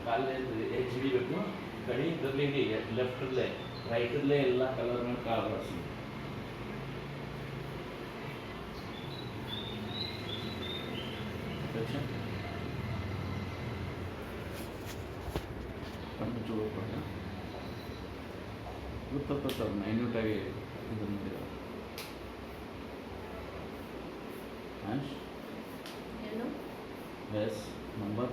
ಕಾಲೇ ಹೆಜ್ಜೆ ಹಿಡಿಬೇಕು ಕಡೆ ಇದರಲ್ಲಿ ಹಿಡಿ ಲೆಫ್ಟಲ್ಲೇ ರೈಟಲ್ಲೇ ಎಲ್ಲ ಕಲರ್ ಮೇಲೆ ಕಾಲು ಬಳಸಿ ಕಣ್ಣು ಚೂರು ಗೊತ್ತಾಗ್ತದೆ ಮೈನ್ಯೂಟಾಗಿ ಇದು ಮಾಡಿದ ಎಸ್ ನಂಬರ್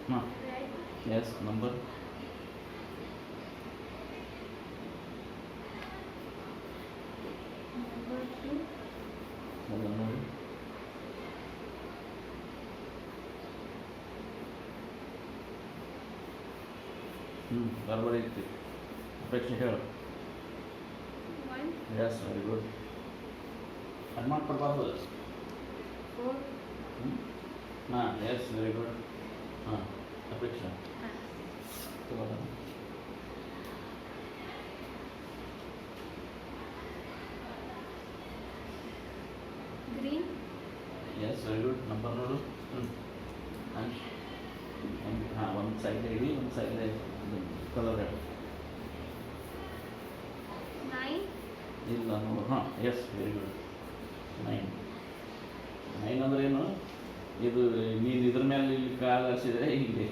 ಹಾಂ ಎಸ್ ನಂಬರ್ ಎಲ್ಲ ನೋಡಿ ಬರಬರಿ ಇತ್ತು ಅಪೇಕ್ಷೆ ಹೇಳು ಎಸ್ ವೆರಿ ಗುಡ್ ಅದು ಮಾಡ್ಕೊಡ್ಬಾರ್ದು ಹಾಂ ಎಸ್ ವೆರಿ ಗುಡ್ ಹಾಂ ಅಪೇಕ್ಷೆ green S very good number ನೋಡು ಹಾಂ ಒಂದು ಸೈಡ್ ಇಡಿ ಒಂದು ಸೈಡ್ ಕಲರ್ ಹೇಳು 9 ಇಲ್ಲ ನೋಡು ಹಾಂ ಎಸ್ ವೆರಿ ಗುಡ್ 9 ಅಂದರೆ ಏನು ಇದು ನೀನು ಇದ್ರ ಮೇಲೆ ಇಲ್ಲಿ ಕಾಲು ಹರಿಸಿದ್ರೆ ಇಲ್ಲಿ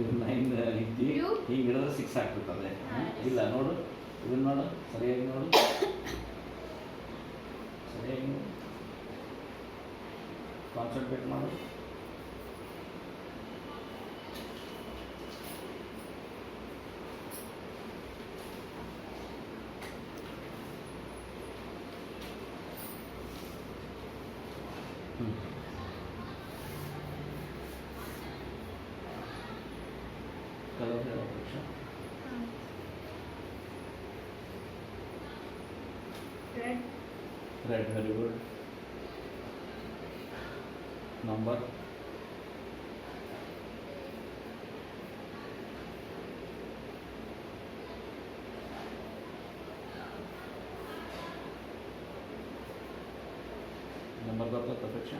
ಇದು 9 ಐತಿ ಹೀಗೆ ಹಿಡಿದ್ರೆ 6 ಆಗ್ತದೆ ಇಲ್ಲ ನೋಡು ಇದನ್ನ ನೋಡು ಸರಿಯಾಗಿ ನೋಡು ಸರಿಯಾಗಿ ನೋಡು ಕಾನ್ಸಂಟ್ರೇಟ್ ಮಾಡು ಕಲರ್ ಹೇಳೋ ಪರೀಕ್ಷೆ red red very good number number ಬರ್ತದೆ ಅಪೇಕ್ಷೆ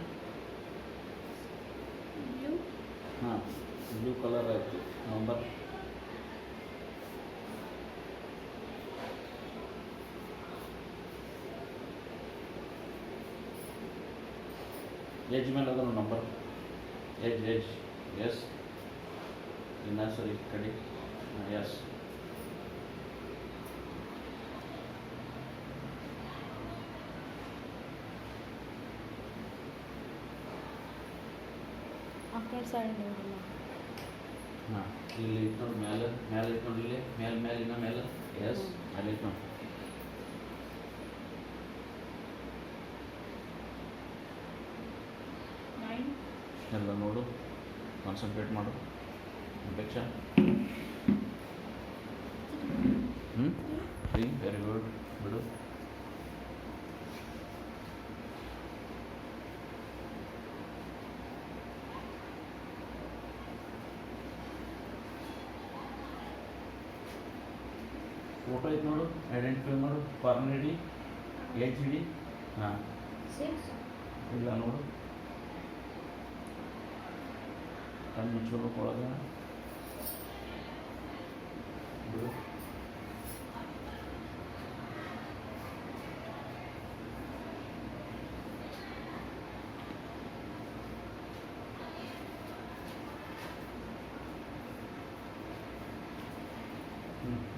ಬ್ಲೂ ಹಾಂ ಬ್ಲೂ ಕಲರ್ ಆಯಿತು ನಂಬರ್ ಎಜ್ ಮೇಲೆ ಅದನ್ನು ನಂಬರ್ ಎಜ್ ಎಸ್ ಇನ್ನ ಸರಿ ಕಡಿ ಎಸ್ ಆ ಕಡೆ ಸೈಡ್ ನೋಡಲ್ಲ ಹಾಂ ಇಲ್ಲಿ ಇತ್ತು ನೋಡಿ ಮೇಲೆ ಇತ್ತು ನೋಡಿ ಇಲ್ಲಿ ಮೇಲೆ ಇನ್ನ ಮೇಲೆ ಎಸ್ ಅಲ್ಲಿ ಇತ್ತು ನೋಡಿ ಎಲ್ಲ ನೋಡು ಕಾನ್ಸಂಟ್ರೇಟ್ ಮಾಡು ಅಪೇಕ್ಷಾ ವೆರಿ ಗುಡ್ ಬಿಡು ಫೋಟೋ ಐತೆ ನೋಡು ಐಡೆಂಟಿಫೈ ಮಾಡು ಕಾರ್ನರ್ ಹಿಡಿ ಎಚ್ ಹಿಡಿ ಹಾಂ 6 ಇಲ್ಲ ನೋಡು ಕಣ್ಣು ಮುಚ್ಕೋಬೇಕು ಒಳಗೆ ಬಿಡು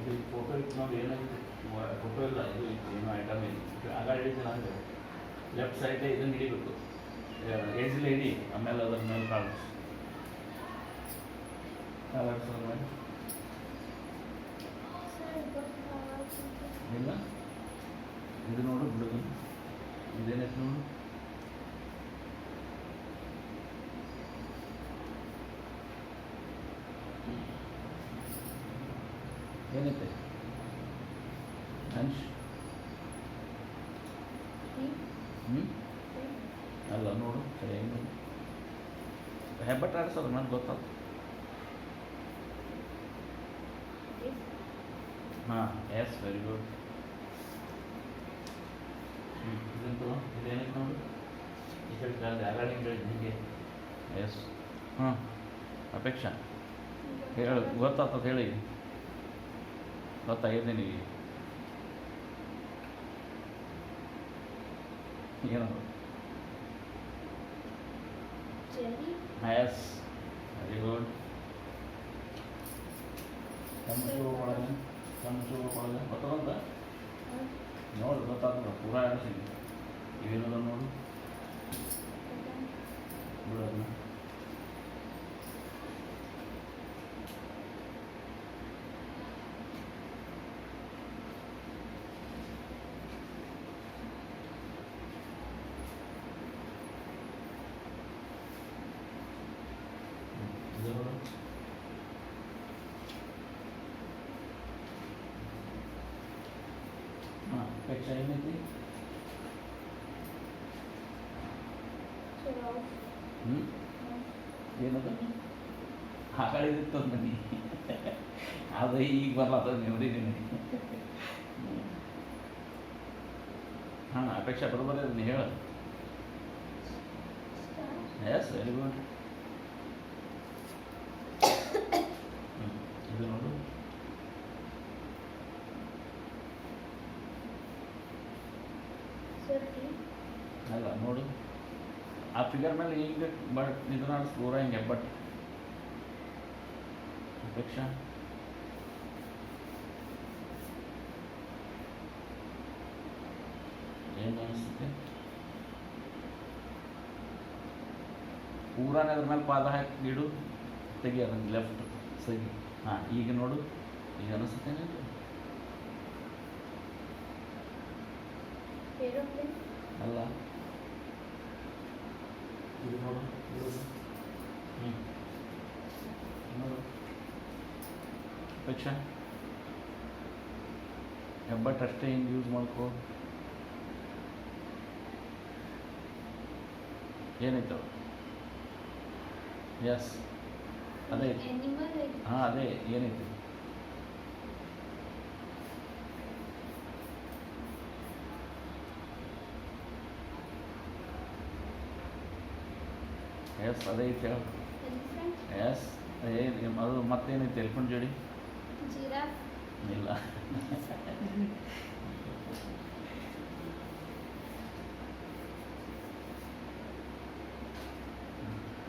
ಇದು ಫೋಟೋ ಇತ್ತು ನೋಡಿ ಏನಾಯ್ತು ಫೋಟೋ ಇಲ್ಲ ಇದು ಇತ್ತು ಏನೋ ಐಟಮ್ ಇತ್ತು ಆಗ ಹಿಡಿತೀನಿ ಅಂದರೆ ಲೆಫ್ಟ್ ಸೈಡೇ ಇದನ್ನು ಹಿಡಿಬೇಕು ಏಜ್ಲೇ ಹಿಡಿ ಆಮೇಲೆ ಅದ್ರ ಮೇಲೆ ಕಾಣಿಸ್ ಇಲ್ಲ ಇದು ನೋಡು ಬಿಡುಗು ಇದೇನೈತೆ ನೋಡು ಏನೈತೆ ಅಂಶ್ ಅಲ್ಲ ನೋಡು ಸರಿಯಾಗಿ ನೋಡು ಹೆಬ್ಬಟ್ಟು ಆಡಿಸೋದು ನನಗೆ ಗೊತ್ತಾಗ್ತದೆ ಹಾಂ ಎಸ್ ವೆರಿ ಗುಡ್ ಇದಂತೂ ಇದೇನೈತೆ ನೋಡು ಈ ಕಡೆ ಅದು ಯಾರು ಹಿಂಗೆ ಎಸ್ ಹಾಂ ಅಪೇಕ್ಷಾ ಹೇಳು ಗೊತ್ತಾಗ್ತದೆ ಹೇಳಿ ಗೊತ್ತಾಗಿದೆ ನಿನಗೆ ಏನು Cherry. ಎಸ್ ವೆರಿ ಗುಡ್ ಚಮಚು ಒಳಗೆ ಗೊತ್ತದಂತ ನೋಡು ಗೊತ್ತಾಗ್ತದೆ ಪೂರ ಆಡಿಸಿನಿ ಇವೇನದ ನೋಡು ಬಿಡೋದನ್ನ ಇದು ನೋಡು ಹಾಂ ಅಪೇಕ್ಷಾ ಏನೈತಿ Giraffe. ಹ್ಞೂ ಏನದು ಹಾಕಳಿದಿತ್ತು ಮನಿ ಅದು ಈಗ ಬರ್ಲಾತದ ಮೆಮರಿ ನಿನಗೆ ಹಾಂ ಅಪೇಕ್ಷಾ ಬರೋಬರ ನೀ ಹೇಳು Star. ಎಸ್ ವೆರಿ ಗುಡ್ ಇದು ನೋಡು Circle. ಅಲ್ಲ ನೋಡು ಆ ಫಿಗರ್ ಮೇಲೆ ಹಿಂಗೆ ಬಟ್ ಇದು ನಾನು ಸ್ಕೋರ ಹಿಂಗೆ ಬಟ್ ಅಪೇಕ್ಷಾ ಏನು ಅನಿಸುತ್ತೆ ಪೂರಾನೇ ಅದ್ರ ಮೇಲೆ ಪಾದ ಹಾಕಿ ಇಡು ತೆಗಿ ಅದನ್ನು ಲೆಫ್ಟ್ ಸರಿ ಹಾಂ ಈಗ ನೋಡು ಈಗ ಅನಿಸುತ್ತೇನೆ Aeroplane. ಅಲ್ಲ ಇದು ನೋಡು ಹ್ಞೂ ನೋಡು ಅಪೇಕ್ಷಾ ಹೆಬ್ಬಟ್ಟು ಅಷ್ಟೇ ಹಿಂಗೆ ಯೂಸ್ ಮಾಡ್ಕೋ ಏನಾಯ್ತು ಎಸ್ ಅದೇ Animal. ಹಾಂ ಅದೇ ಏನೈತಿ ಎಸ್ ಅದೇ ಐತೆ ಹೇಳು Elephant. ಎಸ್ ಅದು ಮತ್ತೇನೈತಿ ಎಲಿಫೆಂಟ್ ಜೋಡಿ Giraffe. ಇಲ್ಲ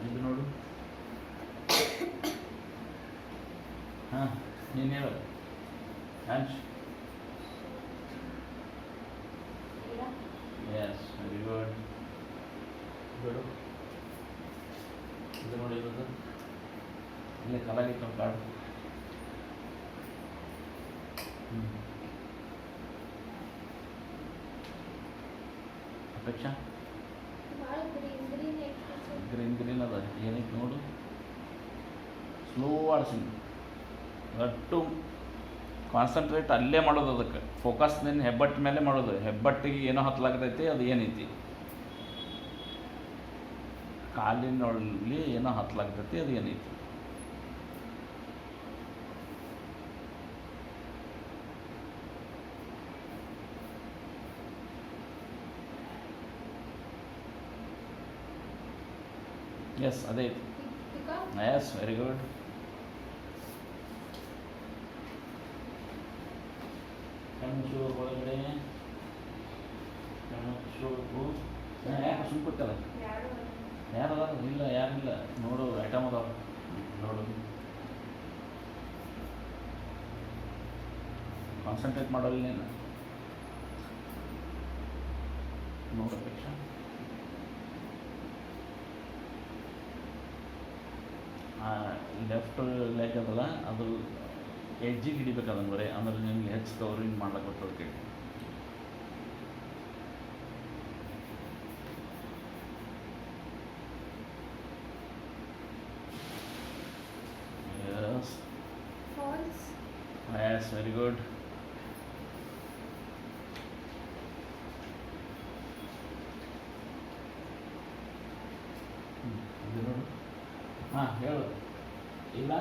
ಇದು ನೋಡು ಹಾಂ ನೀನು ಹೇಳು ಹಂಚ್ Giraffe. ಎಸ್ ವೆರಿ ಗುಡ್ ಬಿಡು ಇದು ನೋಡಿ ಇರೋದು ಇಲ್ಲೇ ಕಲಾಗಿತ್ತು ಕಾರ್ಡ್ ಅಪೇಕ್ಷಾ ಭಾಳ green ಐತಿ sir. ಗ್ರೀನ್ ಅದ ಏನೈತೆ ನೋಡು ಸ್ಲೋ ಆಡ್ಸಿನಿ ಒಟ್ಟು ಕಾನ್ಸಂಟ್ರೇಟ್ ಅಲ್ಲೇ ಮಾಡೋದು ಅದಕ್ಕೆ ಫೋಕಸ್ ನಿನ್ನ ಹೆಬ್ಬಟ್ಟು ಮೇಲೆ ಮಾಡೋದು ಹೆಬ್ಬಟ್ಟಿಗೆ ಏನೋ ಹತ್ತಲಾಗತೈತಿ ಅದು ಏನೈತಿ ಕಾಲಿನೊಳಲಿ ಏನೋ ಹತ್ತಲಾಗ್ತೈತಿ ಅದು ಏನೈತಿ ಎಸ್ ಅದೇ ಐತಿ Peacock. ಎಸ್ ವೆರಿ ಗುಡ್ ಕಣ್ಣು ಒಳಗಡೆ ಕಣ್ಣು ಯಾಕೆ ಸುಮ್ಕೊತ್ತಲ್ಲ ಯಾರು ಅದಾರ ಇಲ್ಲ ಯಾರಿಲ್ಲ ನೋಡು ಐಟಮ್ ಅದಾವ ನೋಡು ಕಾನ್ಸಂಟ್ರೇಟ್ ಮಾಡೋಲ್ಲ ನೀನು ನೋಡು ಅಪೇಕ್ಷಾ ಲೆಫ್ಟ್ ಲೆಗ್ ಅದಲ್ಲ ಅದು ಎಡ್ಜಿಗೆ ಹಿಡಿಬೇಕು ಅದನ್ನು ಬರೀ ಅಂದ್ರೆ ನಿಮ್ಗೆ ಹೆಚ್ಚು ಕವರಿಂಗ್ ಮಾಡ್ಲಿಕ್ಕೆ ಬರ್ತದೆ ಕೈ yes False. Yes very good ಇದು ನೋಡು ಹಾಂ ಹೇಳು ಇಲ್ಲ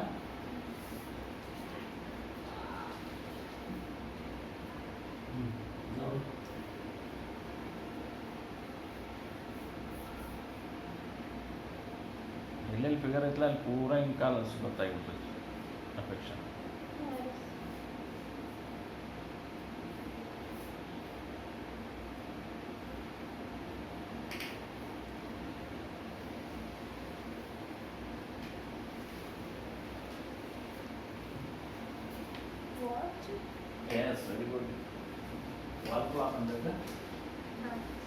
ನೋಡು ಫಿಗರ್ ಐತಲ್ಲ ಅಲ್ಲಿ ಪೂರ ಹಿಂಗೆ ಕಾಲು ಗೊತ್ತಾಗ್ಬಿಡ್ತೈತಿ affection. What? Yes, very good. Wall clock ಅಂದ್ರೆ Huh.